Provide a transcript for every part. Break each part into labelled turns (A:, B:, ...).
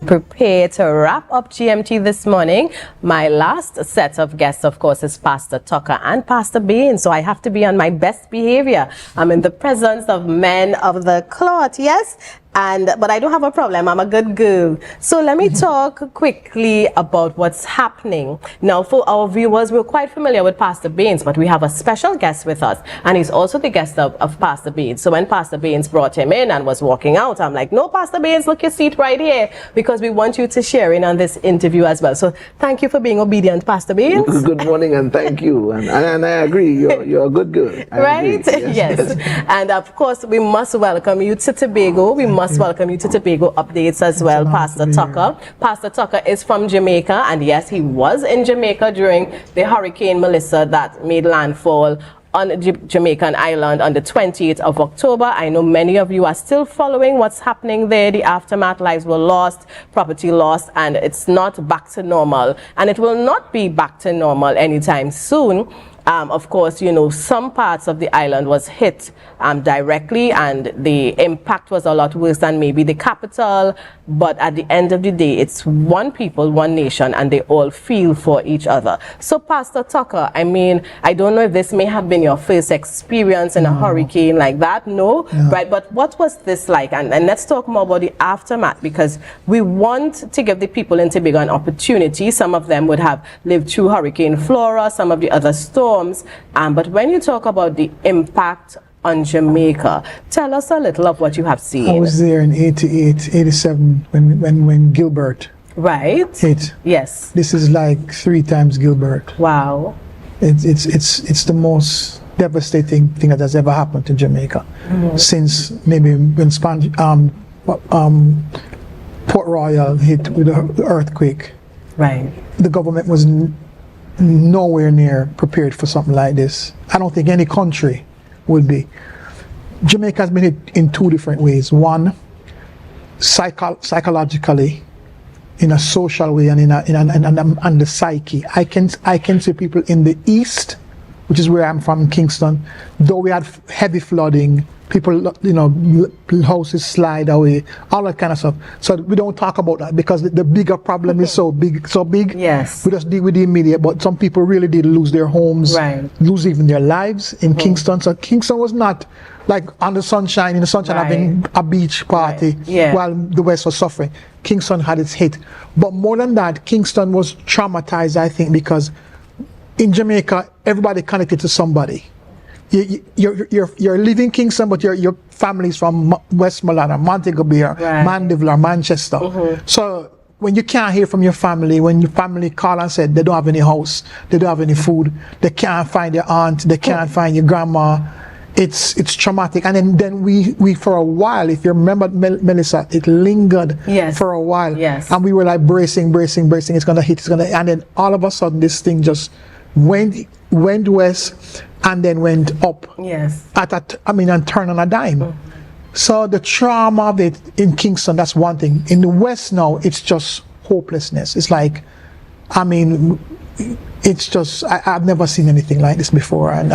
A: prepare to wrap up GMT this morning. My last set of guests, of course, is Pastor Tucker and Pastor Bain. So I have to be on my best behavior. I'm in the presence of men of the cloth, yes? But I don't have a problem. I'm a good girl. So let me talk quickly about what's happening. Now, for our viewers, we're quite familiar with Pastor Baines, but we have a special guest with us, and he's also the guest of Pastor Baines. So when Pastor Baines brought him in and was walking out, I'm like, no, Pastor Baines, look your seat right here, because we want you to share in on this interview as well. So thank you for being obedient, Pastor Baines.
B: Good morning, and thank you. And I agree, you're a good girl.
A: Right? Yes. And of course, we must welcome you to Tobago. We must welcome you to Tobago Updates as well, Pastor Tucker. Pastor Tucker is from Jamaica, and yes, he was in Jamaica during the Hurricane Melissa that made landfall on Jamaican island on the 28th of October. I know many of you are still following what's happening there. The aftermath, lives were lost, property lost, and it's not back to normal. And it will not be back to normal anytime soon. Of course, you know, some parts of the island was hit directly, and the impact was a lot worse than maybe the capital. But at the end of the day, it's one people, one nation, and they all feel for each other. So, Pastor Tucker, I mean, I don't know if this may have been your first experience in a hurricane like that, right? But what was this like? And let's talk more about the aftermath, because we want to give the people in Tobago an opportunity. Some of them would have lived through Hurricane Flora, some of the other storms. But when you talk about the impact on Jamaica, tell us a little of what you have seen.
C: I was there in 88, 87 when Gilbert hit.
A: Yes.
C: This is like 3 times Gilbert.
A: Wow.
C: It's the most devastating thing that has ever happened to Jamaica since maybe when Port Royal hit with the earthquake.
A: Right.
C: The government was nowhere near prepared for something like this. I don't think any country would be. Jamaica has been hit in 2 different ways. One, psychologically, in a social way, and in the psyche. I can see people in the east, which is where I'm from, Kingston. Though we had heavy flooding, people, you know, houses slide away, all that kind of stuff. So we don't talk about that because the bigger problem is so big.
A: Yes.
C: We just deal with the immediate, but some people really did lose their homes, lose even their lives in Kingston. So Kingston was not like in the sunshine having a beach party while the West was suffering. Kingston had its hit. But more than that, Kingston was traumatized, I think, because in Jamaica, everybody connected to somebody. You're living Kingston, but your family's from Westmoreland or Montego Bay or Mandeville or Manchester. So when you can't hear from your family, when your family call and said they don't have any house, they don't have any food, they can't find your aunt, they can't find your grandma, it's traumatic. And then we for a while, if you remember, Melissa, it lingered for a while.
A: Yes.
C: And we were like bracing, it's gonna hit, and then all of a sudden this thing just went west and then went up.
A: Yes.
C: And turned on a dime. So the trauma of it in Kingston, that's one thing. In the West now, it's just hopelessness. It's like, I mean, it's just, I've never seen anything like this before. And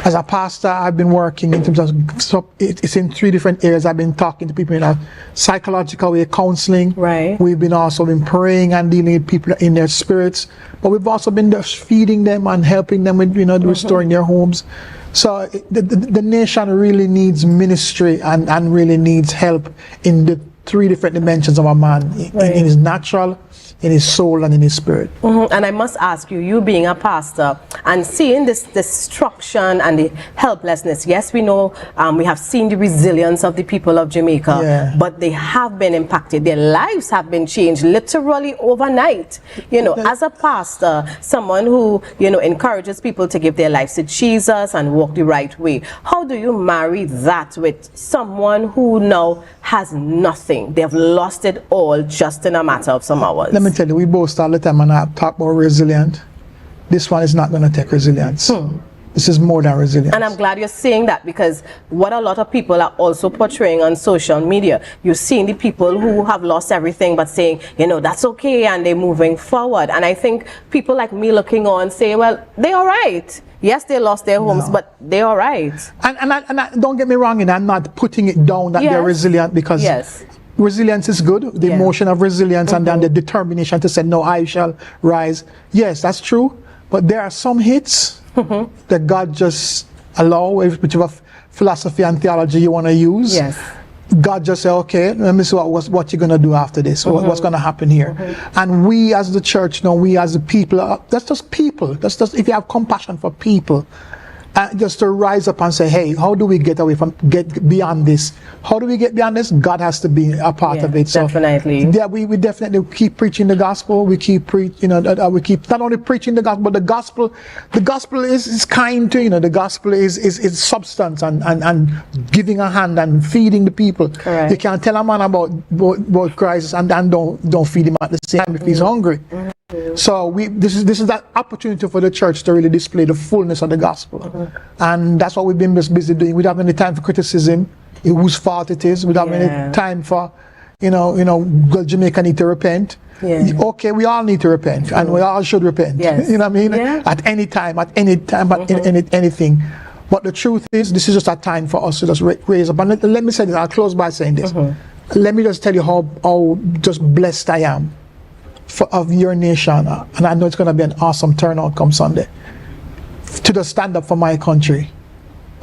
C: as a pastor, I've been working in terms of, so it's in 3 different areas. I've been talking to people in a psychological way, counseling.
A: Right.
C: We've been also been praying and dealing with people in their spirits. But we've also been just feeding them and helping them with, restoring their homes. So the nation really needs ministry and really needs help in the 3 different dimensions of a man, in his natural, in his soul, and in his spirit.
A: And I must ask you, you being a pastor and seeing this destruction and the helplessness, yes, we know, we have seen the resilience of the people of Jamaica, but they have been impacted. Their lives have been changed literally overnight. As a pastor, someone who, encourages people to give their lives to Jesus and walk the right way, how do you marry that with someone who now has nothing? They have lost it all just in a matter of some hours.
C: Let me tell you, we boast all the time and I talk about resilient. This one is not going to take resilience. This is more than resilience.
A: And I'm glad you're saying that, because what a lot of people are also portraying on social media, you're seeing the people who have lost everything but saying, that's okay, and they're moving forward. And I think people like me looking on say, well, they're all right. Yes, they lost their homes, but they're all right.
C: And don't get me wrong, I'm not putting it down that they're resilient, because resilience is good, the emotion of resilience, and then the determination to say, no, I shall rise. Yes, that's true. But there are some hits that God just allow, whichever philosophy and theology you want to use.
A: Yes.
C: God just say, okay, let me see what you're going to do after this, what's going to happen here. And we as the church, we as the people, that's just people. That's just, if you have compassion for people, just to rise up and say, hey, how do we get beyond this? How do we get beyond this? God has to be a part of it. So
A: definitely.
C: Yeah, we definitely keep preaching the gospel. We keep we keep not only preaching the gospel, but the gospel is kind to, the gospel is substance and giving a hand and feeding the people.
A: Correct.
C: You can't tell a man about Christ and don't feed him at the same time if he's hungry. So this is that opportunity for the church to really display the fullness of the gospel, and that's what we've been busy doing. We don't have any time for criticism, whose fault it is. We don't have any time for, Jamaica need to repent. Yeah. Okay, we all need to repent, and we all should repent.
A: Yes.
C: You know what I mean? Yeah. At any time, anything. But the truth is, this is just a time for us to just raise up. And let me say this. I'll close by saying this. Let me just tell you how just blessed I am of your nation, and I know it's going to be an awesome turnout come Sunday, to just stand up for my country.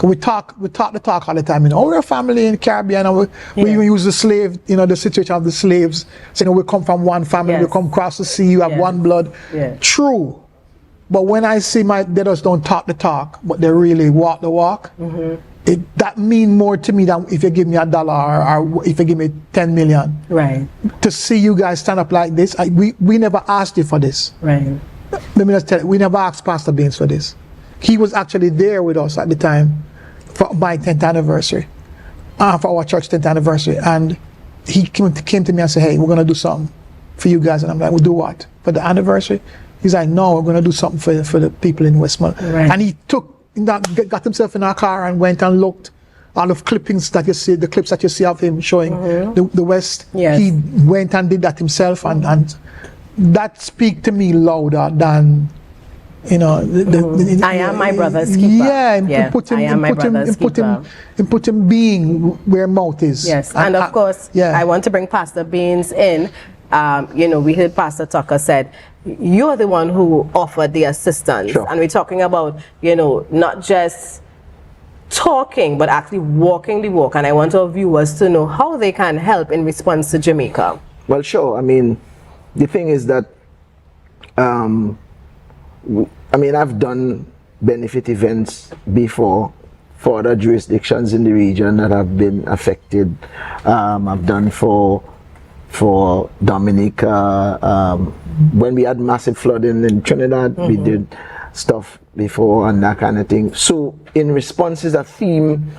C: We talk the talk all the time, we're a family in the Caribbean, and we even use the slave, the situation of the slaves, so we come from one family, we come across the sea, you have one blood. True, but when I see they just don't talk the talk, but they really walk the walk, that mean more to me than if you give me $1 or if you give me 10 million. Right. To see you guys stand up like this, we never asked you for this. Right. Let me just tell you, we never asked Pastor Baines for this. He was actually there with us at the time for my 10th anniversary, for our church 10th anniversary, and he came to me and said, hey, we're going to do something for you guys. And I'm like, we'll do what? For the anniversary? He's like, no, we're going to do something for the people in Westmont. Right. And he got himself in our car and went and looked all of clippings that you see, the clips that you see of him showing the West. Yes. He went and did that himself, and that speak to me louder than
A: I am my brother's keeper.
C: Yeah, put him being where mouth is.
A: Yes, and of course, I want to bring Pastor Baines in. We heard Pastor Tucker said, you're the one who offered the assistance. Sure. And we're talking about, not just talking, but actually walking the walk. And I want our viewers to know how they can help in response to Jamaica.
B: Well, sure. I mean, the thing is that, I've done benefit events before for other jurisdictions in the region that have been affected. I've done for Dominica, when we had massive flooding in Trinidad, we did stuff before and that kind of thing. So in response is a theme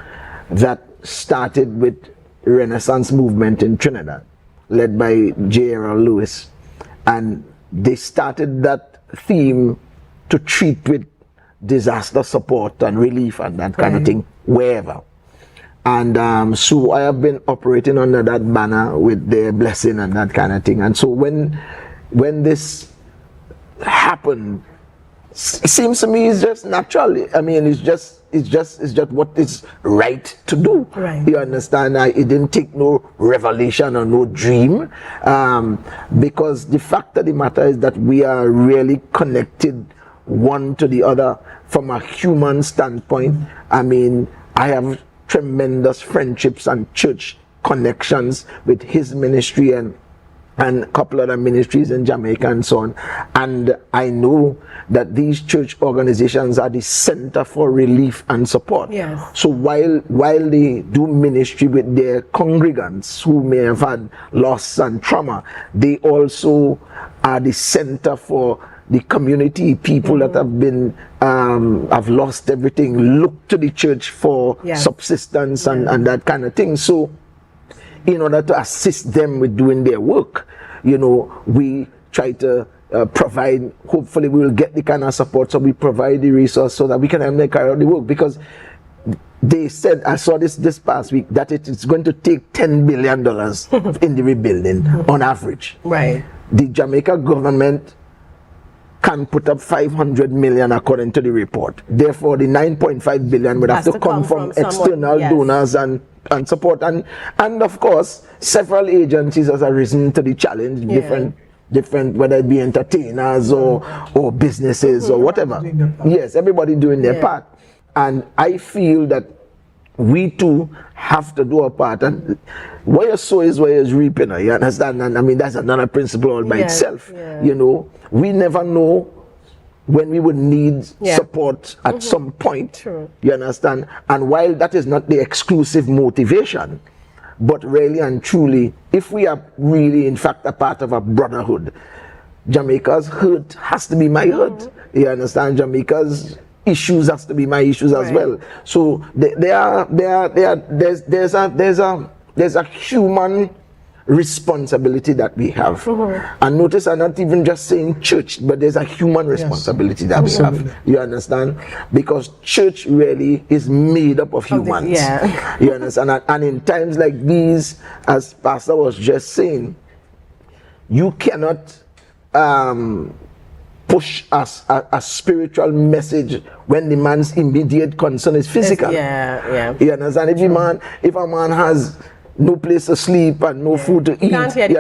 B: that started with Renaissance movement in Trinidad, led by J.R.L. Lewis, and they started that theme to treat with disaster support and relief and that kind of thing wherever. And so I have been operating under that banner with their blessing and that kind of thing. And so when this happened, it seems to me it's just natural. It's just what is right to do. Right. You understand? It didn't take no revelation or no dream, because the fact of the matter is that we are really connected one to the other from a human standpoint. I have tremendous friendships and church connections with his ministry and a couple other ministries in Jamaica and so on. And I know that these church organizations are the center for relief and support. Yes. So while they do ministry with their congregants who may have had loss and trauma, they also are the center for the community, people that have been have lost everything, look to the church for subsistence and that kind of thing. So in order to assist them with doing their work, we try to provide, hopefully we will get the kind of support, so we provide the resource so that we can carry out the work. Because they said, I saw this past week, that it's going to take $10 billion in the rebuilding on average. Right. The Jamaica government can put up 500 million according to the report. Therefore, the 9.5 billion would have to come from external donors and support. And of course, several agencies has arisen to the challenge, different, whether it be entertainers or businesses or whatever. Yes, everybody doing their part. And I feel that we too have to do our part. And where you sow is where you reap, you understand? And I mean, that's another principle all by itself. You know, we never know when we would need support at some point. You understand? And while that is not the exclusive motivation, but really and truly, if we are really, in fact, a part of a brotherhood, Jamaica's hurt has to be my hurt. You understand? Jamaica's issues has to be my issues as well. So there's a human responsibility that we have. And notice I'm not even just saying church, but there's a human responsibility that we have. You understand? Because church really is made up of humans. You understand? And in times like these, as Pastor was just saying, you cannot push us a spiritual message when the man's immediate concern is physical. You understand? If a man has no place to sleep and no food to eat, you understand? You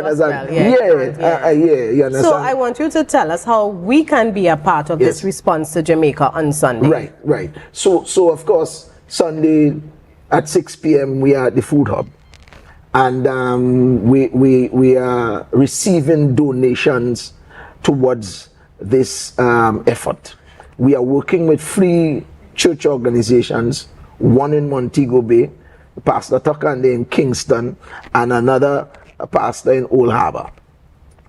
B: understand?
A: So I want you to tell us how we can be a part of this response to Jamaica on Sunday.
B: Right. So of course, Sunday at 6 p.m. we are at the Food Hub. And we are receiving donations towards this effort. We are working with 3 church organizations, one in Montego Bay, Pastor Tucker in Kingston, and another pastor in Old Harbor.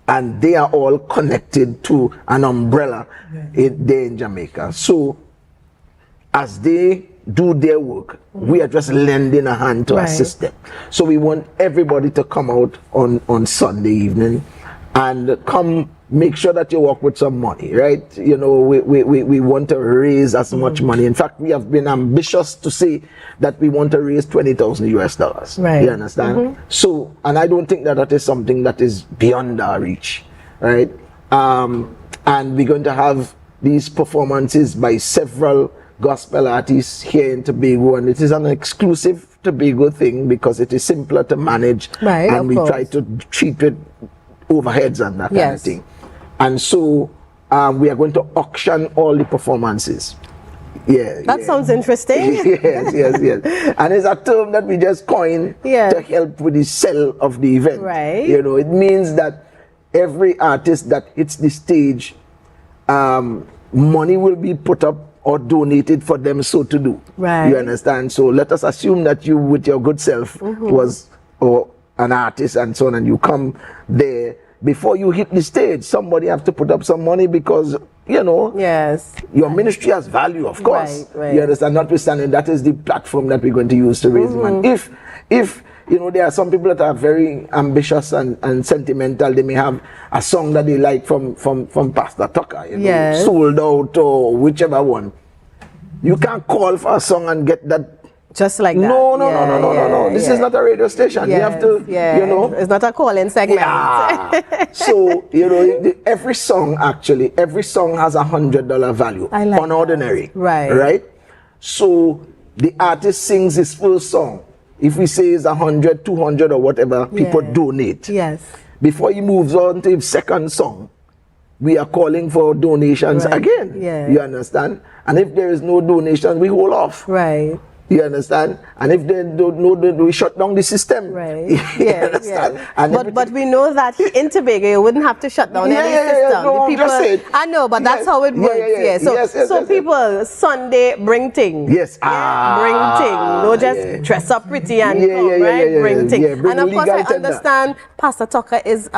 B: And they are all connected to an umbrella there in Jamaica. So as they do their work, we are just lending a hand to assist them. So we want everybody to come out on Sunday evening and come make sure that you walk with some money, right? You know, we want to raise as much money. In fact, we have been ambitious to say that we want to raise $20,000 US. You understand? So, and I don't think that is something that is beyond our reach, right? And we're going to have these performances by several gospel artists here in Tobago, and it is an exclusive Tobago thing because it is simpler to manage, and we try to treat it overheads and that kind of thing. And so we are going to auction all the performances.
A: That sounds interesting.
B: Yes. And it's a term that we just coined to help with the sell of the event. You know, it means that every artist that hits the stage, money will be put up or donated for them so to do. You understand? So let us assume that you, with your good self, was an artist and so on, and you come there. Before you hit the stage, somebody have to put up some money because, you know, your ministry has value, of course. You understand? Notwithstanding, that is the platform that we're going to use to raise money. If you know, there are some people that are very ambitious and sentimental. They may have a song that they like from Pastor Tucker, you know, Sold Out or whichever one. You can't call for a song and get that
A: just like that.
B: No. This is not a radio station. You have to, you know.
A: It's not a call-in segment.
B: So, you know, every song has $100 value. On ordinary. Right? So, the artist sings his first song. If we say it's 100, 200 or whatever, people donate. Before he moves on to his second song, we are calling for donations again. You understand? And if there is no donation, we hold off. You understand? And if they don't know, we shut down the system. You understand? And
A: but we know that in Tobago, you wouldn't have to shut down any system.
B: No,
A: people,
B: just say
A: I know, but that's how it works. So people, Sunday, bring things. Bring things. Don't just dress up pretty and come, right? Bring things. And of course, I understand Pastor Tucker is,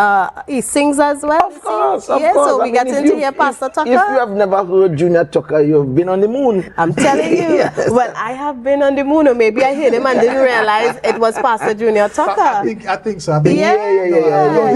A: he sings as well.
B: Of course.
A: So we get into hear Pastor Tucker.
B: If you have never heard Junior Tucker, you've been on the moon.
A: I'm telling you. Well, I have been man on the moon, or maybe I hit him and didn't realize it was Pastor Junior Tucker.
C: I think so.
A: Yeah.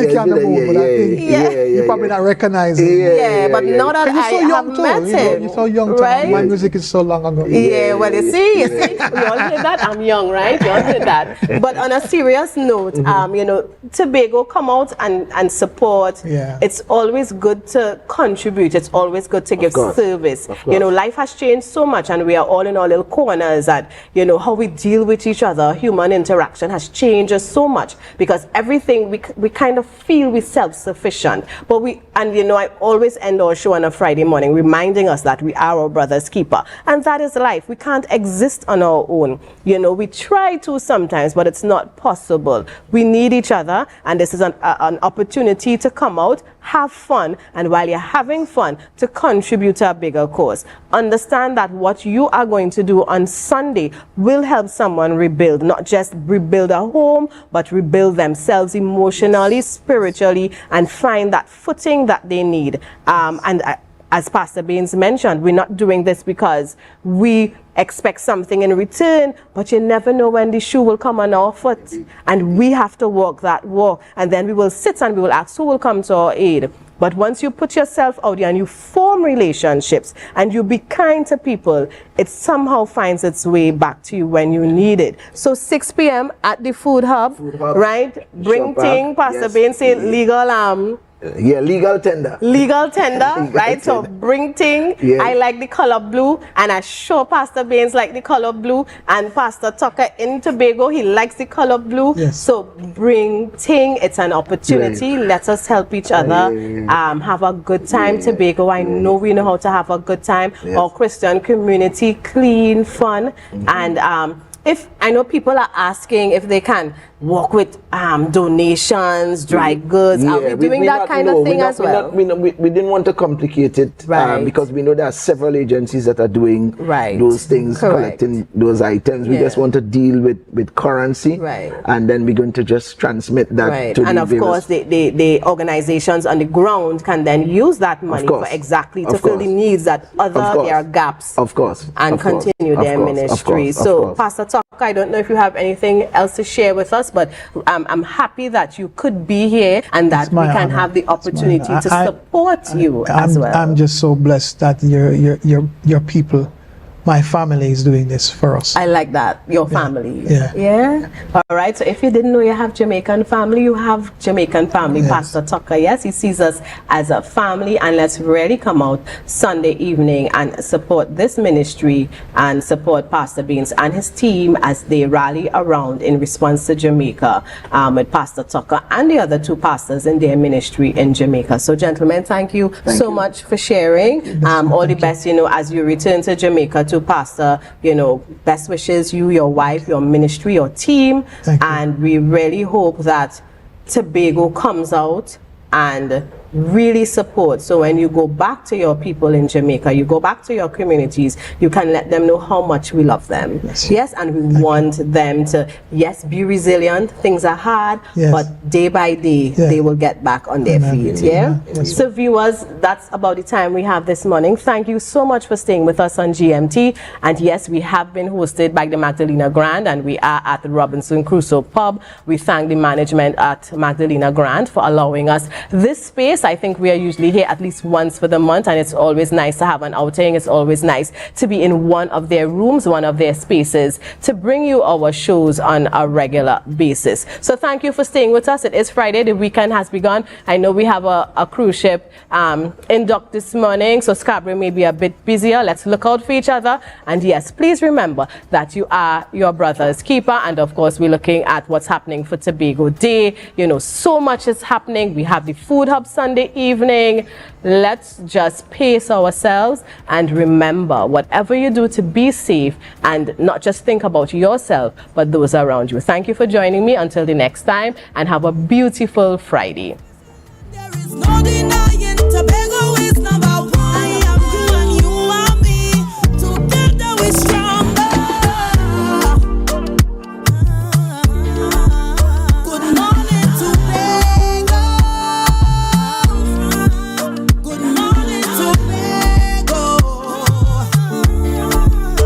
C: He probably not recognize him.
A: Yeah, but now that I have met him.
C: You're so young,
A: right?
C: My music is so long ago.
A: Yeah, well, you see, we all hear that. I'm young, right? You all hear that. But on a serious note, you know, Tobago come out and support.
C: Yeah.
A: It's always good to contribute. It's always good to give service. You know, life has changed so much, and we are all in our little corners, and you know how we deal with each other. Human interaction has changed so much because everything we kind of feel we're self-sufficient. But you know, I always end our show on a Friday morning reminding us that we are our brother's keeper, and that is life. We can't exist on our own. You know, we try to sometimes, but it's not possible. We need each other, and this is an opportunity to come out, have fun, and while you're having fun, to contribute to a bigger cause. Understand that what you are going to do on Sunday will help someone rebuild, not just rebuild a home, but rebuild themselves emotionally, spiritually, and find that footing that they need. As Pastor Baines mentioned, we're not doing this because we expect something in return, but you never know when the shoe will come on our foot, and we have to walk that walk, and then we will sit and we will ask who will come to our aid. But once you put yourself out there and you form relationships and you be kind to people, it somehow finds its way back to you when you need it. So 6 p.m. at the Food Hub, right? Bring thing, Pastor Baines say legal
B: legal tender.
A: Legal tender, right? So bring thing.
B: Yeah.
A: I like the color blue, and I sure Pastor Baines like the color blue, and Pastor Tucker in Tobago, he likes the color blue.
C: Yes.
A: So bring thing. It's an opportunity.
B: Right.
A: Let us help each other. Have a good time. Tobago, I know we know how to have a good time.
B: Yes.
A: Our Christian community, clean, fun, and if I know people are asking if they can work with donations, dry goods. Are we doing that kind of thing as well?
B: We didn't want to complicate it because we know there are several agencies that are doing those things, collecting those items. We just want to deal with currency, and then we're going to just transmit that to
A: and
B: the
A: of course the organizations on the ground can then use that money for exactly to fill the needs that there are gaps, and continue their ministry. So Pastor Tucker, I don't know if you have anything else to share with us, but I'm happy that you could be here and that we can have the opportunity to support you as well.
C: I'm just so blessed that your people, my family, is doing this for us.
A: I like that. Your family.
C: Yeah.
A: All right. So if you didn't know you have Jamaican family, you have Jamaican family. Yes. Pastor Tucker, yes, he sees us as a family, and let's really come out Sunday evening and support this ministry and support Pastor Baines and his team as they rally around in response to Jamaica with Pastor Tucker and the other two pastors in their ministry in Jamaica. So gentlemen, thank you so much for sharing. All the best, you know, as you return to Jamaica, to Pastor, you know, best wishes, you, your wife, your ministry, your team, and we really hope that Tobago comes out and really support. So when you go back to your people in Jamaica, you go back to your communities, you can let them know how much we love them. Yes, and we want them to, be resilient. Things are hard, but day by day, they will get back on their feet. So viewers, that's about the time we have this morning. Thank you so much for staying with us on GMT. And yes, we have been hosted by the Magdalena Grand, and we are at the Robinson Crusoe Pub. We thank the management at Magdalena Grand for allowing us this space. I think we are usually here at least once for the month, and it's always nice to have an outing. It's always nice to be in one of their rooms, one of their spaces, to bring you our shows on a regular basis. So thank you for staying with us. It is Friday. The weekend has begun. I know we have a cruise ship in dock this morning, so Scarborough may be a bit busier. Let's look out for each other. And yes, please remember that you are your brother's keeper. And of course, we're looking at what's happening for Tobago Day. You know, so much is happening. We have the Food Hub Sunday evening. Let's just pace ourselves and remember, whatever you do, to be safe and not just think about yourself, but those around you. Thank you for joining me. Until the next time, and have a beautiful Friday. There is no denying.